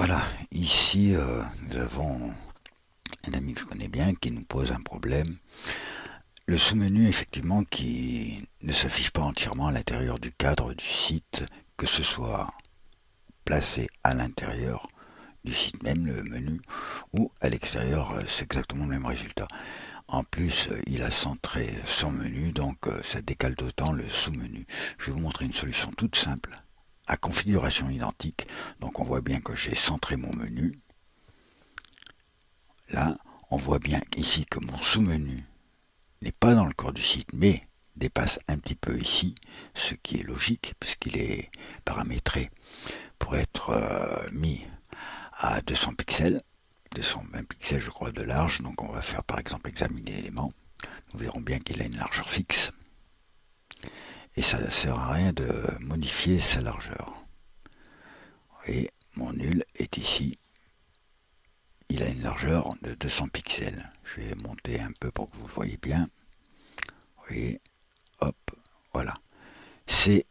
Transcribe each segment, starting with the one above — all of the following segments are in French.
Voilà, ici nous avons un ami que je connais bien qui nous pose un problème. Le sous-menu, effectivement, qui ne s'affiche pas entièrement à l'intérieur du cadre du site, que ce soit placé à l'intérieur du site même, le menu, ou à l'extérieur, c'est exactement le même résultat. En plus, il a centré son menu, donc ça décale d'autant le sous-menu. Je vais vous montrer une solution toute simple, à configuration identique. Donc on voit bien que j'ai centré mon menu. Là, on voit bien ici que mon sous-menu n'est pas dans le corps du site, mais dépasse un petit peu ici, ce qui est logique, puisqu'il est paramétré pour être mis à 200 pixels, 220 pixels je crois de large. Donc on va faire par exemple examiner l'élément. Nous verrons bien qu'il a une largeur fixe. Et ça ne sert à rien de modifier sa largeur. Vous voyez, mon nul est ici. Il a une largeur de 200 pixels. Je vais monter un peu pour que vous le voyez bien. Vous voyez, hop, voilà. C'est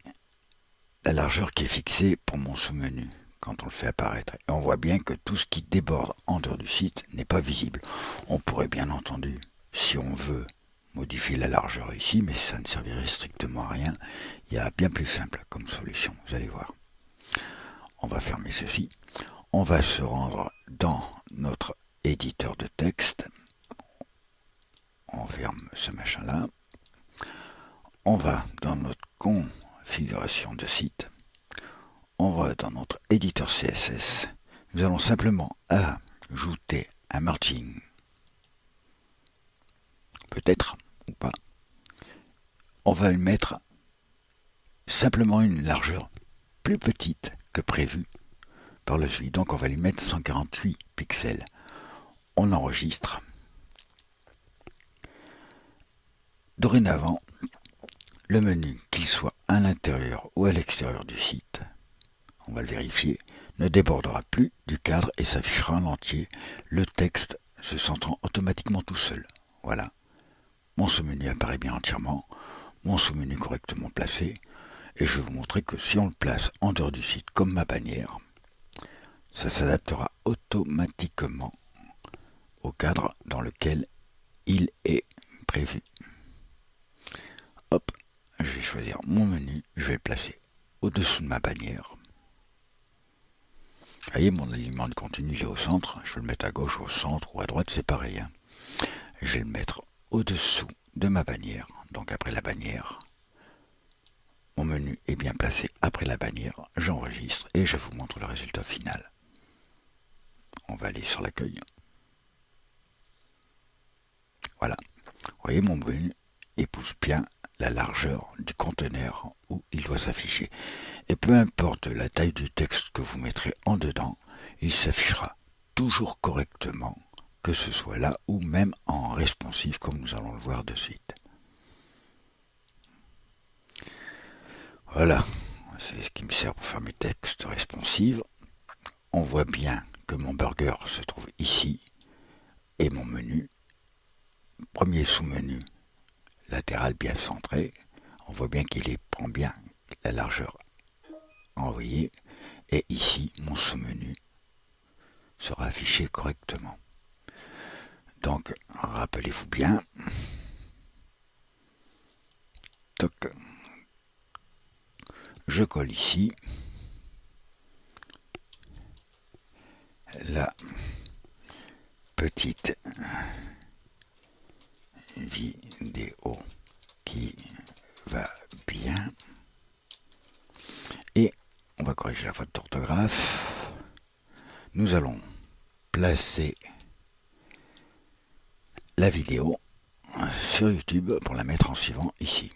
la largeur qui est fixée pour mon sous-menu quand on le fait apparaître. Et on voit bien que tout ce qui déborde en dehors du site n'est pas visible. On pourrait bien entendu, si on veut, modifier la largeur ici, mais ça ne servirait strictement à rien. Il y a bien plus simple comme solution, vous allez voir. On va fermer ceci. On va se rendre dans notre éditeur de texte. On ferme ce machin-là. On va dans notre configuration de site. On va dans notre éditeur CSS. Nous allons simplement ajouter un margin. Peut-être ou pas. On va lui mettre simplement une largeur plus petite que prévu par le suivi. Donc on va lui mettre 148 pixels. On enregistre. Dorénavant, le menu, qu'il soit à l'intérieur ou à l'extérieur du site, on va le vérifier, ne débordera plus du cadre et s'affichera en entier, le texte se centrant automatiquement tout seul. Voilà. Mon sous-menu apparaît bien entièrement, mon sous-menu correctement placé, et je vais vous montrer que si on le place en dehors du site comme ma bannière, ça s'adaptera automatiquement au cadre dans lequel il est prévu. Hop, je vais choisir mon menu, je vais le placer au-dessous de ma bannière. Vous voyez, mon alignement de contenu il est au centre, je vais le mettre à gauche, au centre ou à droite, c'est pareil. Hein. Je vais le mettre au-dessous de ma bannière, donc après la bannière. Mon menu est bien placé après la bannière, j'enregistre et je vous montre le résultat final. On va aller sur l'accueil. Voilà, vous voyez mon menu épouse bien la largeur du conteneur où il doit s'afficher. Et peu importe la taille du texte que vous mettrez en dedans, il s'affichera toujours correctement, que ce soit là ou même en responsive comme nous allons le voir de suite. Voilà, c'est ce qui me sert pour faire mes textes responsives. On voit bien que mon burger se trouve ici et mon menu, premier sous-menu latéral bien centré, on voit bien qu'il prend bien la largeur envoyée et ici mon sous-menu sera affiché correctement. Donc rappelez-vous bien, toc, je colle ici la petite vidéo qui va bien et on va corriger la faute d'orthographe. Nous allons placer la vidéo sur YouTube pour la mettre en suivant ici.